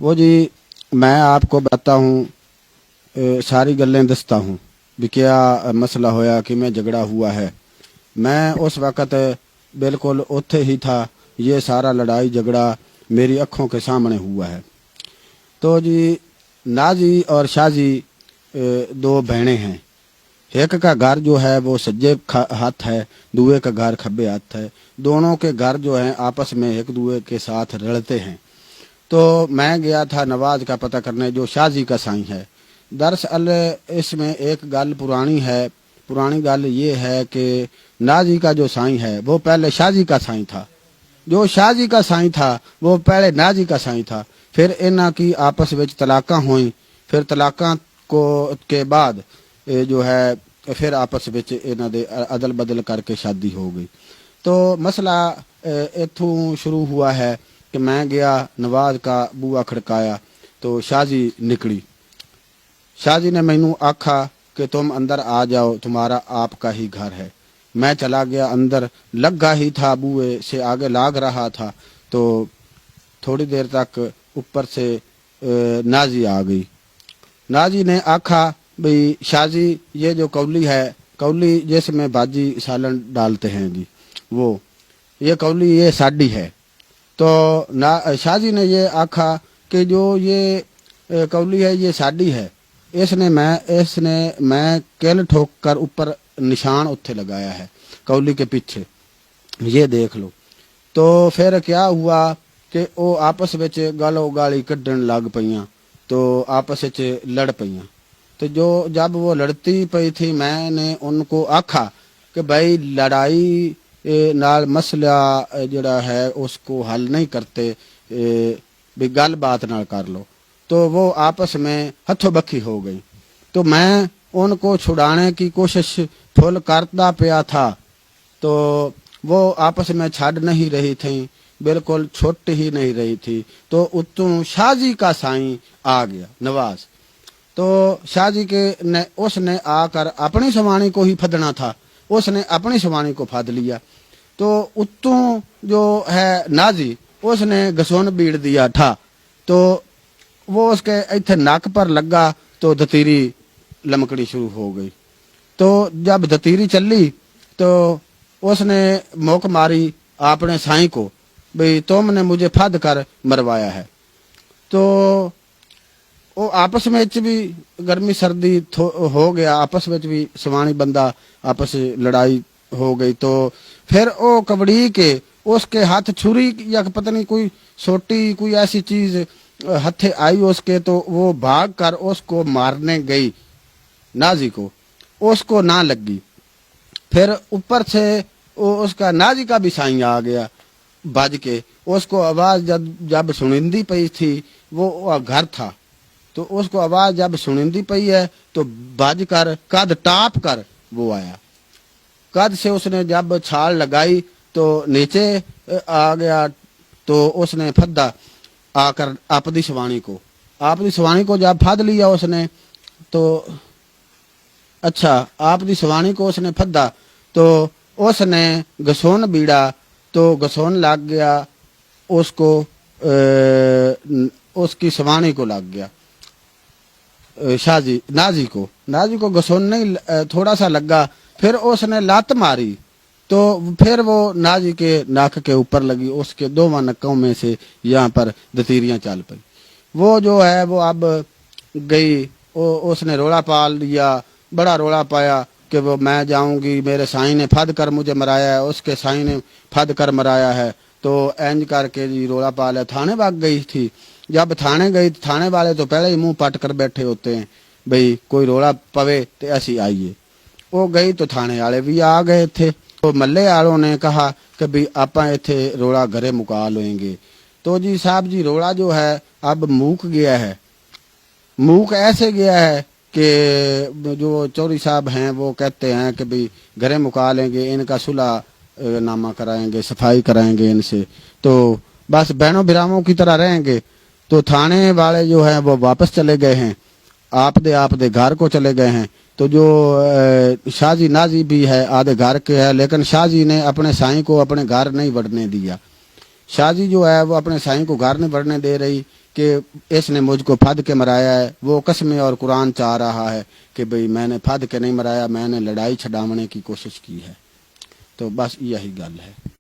وہ جی میں آپ کو بتاتا ہوں، ساری گلیں دستا ہوں بھی کیا مسئلہ ہویا کہ میں جھگڑا ہوا ہے۔ میں اس وقت بالکل اتھے ہی تھا، یہ سارا لڑائی جھگڑا میری آنکھوں کے سامنے ہوا ہے۔ تو جی نازی اور شازی دو بہنیں ہیں، ایک کا گھر جو ہے وہ سجے ہاتھ ہے، دوے کا گھر کھبے ہاتھ ہے، دونوں کے گھر جو ہیں آپس میں ایک دوے کے ساتھ رلتے ہیں۔ تو میں گیا تھا نواز کا پتہ کرنے جو شازی کا سائیں ہے۔ دراصل اس میں ایک گل پرانی گل یہ ہے کہ نازی کا جو سائیں ہے وہ پہلے شازی کا سائیں تھا، جو شازی کا سائیں تھا وہ پہلے نازی کا سائیں تھا۔ پھر انہاں کی آپس وچ طلاقاں ہوئیں، پھر طلاقاں کے بعد جو ہے پھر آپس وچ انہاں دے عدل بدل کر کے شادی ہو گئی۔ تو مسئلہ اتھوں شروع ہوا ہے کہ میں گیا نواز کا بوا کھڑکایا تو شازی نکلی۔ شازی نے مینوں آکھا کہ تم اندر آ جاؤ، تمہارا آپ کا ہی گھر ہے۔ میں چلا گیا اندر، لگا ہی تھا بوئے سے آگے لاگ رہا تھا تو تھوڑی دیر تک اوپر سے نازی آ گئی۔ نازی نے آکھا بھئی شازی یہ جو کولی ہے، کولی جس میں باجی سالن ڈالتے ہیں جی، وہ یہ کولی یہ ساڈی ہے۔ تو شازی نے یہ آکھا کہ جو یہ کولی ہے یہ ساڈی ہے، اس نے میں کل ٹھوک کر اوپر نشان اتھے لگایا ہے کولی کے پیچھے، یہ دیکھ لو۔ تو پھر کیا ہوا کہ وہ آپس وچ گالو گالی کڈن لگ پئیاں، تو آپس وچ لڑ پئیاں۔ تو جب وہ لڑتی پئی تھی میں نے ان کو آکھا کہ بھائی لڑائی نال مسئلہ جڑا ہے اس کو حل نہیں کرتے، بھی گل بات نہ کر لو۔ تو وہ آپس میں ہتھوں بکھی ہو گئی۔ تو میں ان کو چھڑانے کی کوشش پھل کرتا پیا تھا تو وہ آپس میں چھڑ نہیں رہی تھیں، بالکل چھٹ ہی نہیں رہی تھی۔ تو اتوں شازی کا سائیں آ گیا نواز، تو شازی اس نے آ کر اپنی سوانی کو ہی پھدنا تھا، اس نے اپنی سوانی کو پھد لیا۔ تو اتوں جو ہے نازی اس نے گسون بیڑ دیا تھا، تو وہ اس کے ایتھے ناک پر لگا تو دتیری لمکڑی شروع ہو گئی۔ تو جب دتیری چلی تو اس نے موک ماری اپنے سائیں کو بھئی تم نے مجھے پھد کر مروایا ہے۔ تو وہ آپس میں بھی گرمی سردی ہو گیا، آپس میں بھی سوانی بندہ آپس لڑائی ہو گئی۔ تو پھر وہ کبڑی کے اس کے ہاتھ چھری یا پتہ نہیں کوئی سوٹی کوئی ایسی چیز ہتھے آئی اس کے، تو وہ بھاگ کر اس کو مارنے گئی نازی کو، اس کو نہ لگی۔ پھر اوپر سے اس کا نازی کا بھی سائیں آ گیا بج کے، اس کو آواز جب سنندی پئی تھی، وہ گھر تھا تو اس کو آواز جب سنندی پئی ہے تو بج کر قد ٹاپ کر وہ آیا۔ قد سے اس نے جب چھال لگائی تو نیچے آ گیا، تو اس نے پھدا آ کر آپ دی سوانی کو جب پھد لیا اس نے، تو اچھا آپ دی سوانی کو اس نے پھدا تو اس نے گسون بیڑا تو گسون لگ گیا اس کو، اس کی سوانی کو لگ گیا، نازی کو گسون نہیں تھوڑا سا لگا، پھر اس نے لات ماری تو پھر وہ نازی کے ناک کے اوپر لگی، اس کے دونوں نکوں میں سے یہاں پر دتیریاں چل پئی۔ وہ جو ہے وہ اب گئی، اس نے روڑا پال لیا، بڑا روڑا پایا کہ وہ میں جاؤں گی، میرے سائیں نے پھد کر مجھے مرایا ہے، اس کے سائیں نے پھد کر مرایا ہے۔ تو اینج کر کے جی روڑا پالا، تھانے بھاگ گئی تھی۔ جب تھانے گئی تھانے والے تو پہلے ہی منہ پٹ کر بیٹھے ہوتے ہیں بھئی کوئی روڑا پوے تو ایسی آئیے۔ وہ گئی تو تھانے والے بھی آ گئے تھے، تو ملے والوں نے کہا کہ بھی آپاں ایتھے روڑا گھرے مکا لیں گے۔ تو جی صاحب جی روڑا جو ہے اب موک گیا ہے، موک ایسے گیا ہے کہ جو چوری صاحب ہیں وہ کہتے ہیں کہ بھی گھرے مکا لیں گے، ان کا صلح نامہ کرائیں گے، صفائی کرائیں گے ان سے، تو بس بہنوں بھراووں کی طرح رہیں گے۔ تو تھانے والے جو ہیں وہ واپس چلے گئے ہیں، آپ دے گھر کو چلے گئے ہیں۔ تو جو شازی نازی بھی ہے آدھے گھر کے ہے، لیکن شازی نے اپنے سائیں کو اپنے گھر نہیں بڑھنے دیا۔ شازی جو ہے وہ اپنے سائیں کو گھر نہیں بڑھنے دے رہی، کہ اس نے مجھ کو پھد کے مرایا ہے، وہ قسمیں اور قرآن چاہ رہا ہے کہ بھئی میں نے پھد کے نہیں مرایا، میں نے لڑائی چھڈاونے کی کوشش کی ہے. تو بس یہی گل ہے.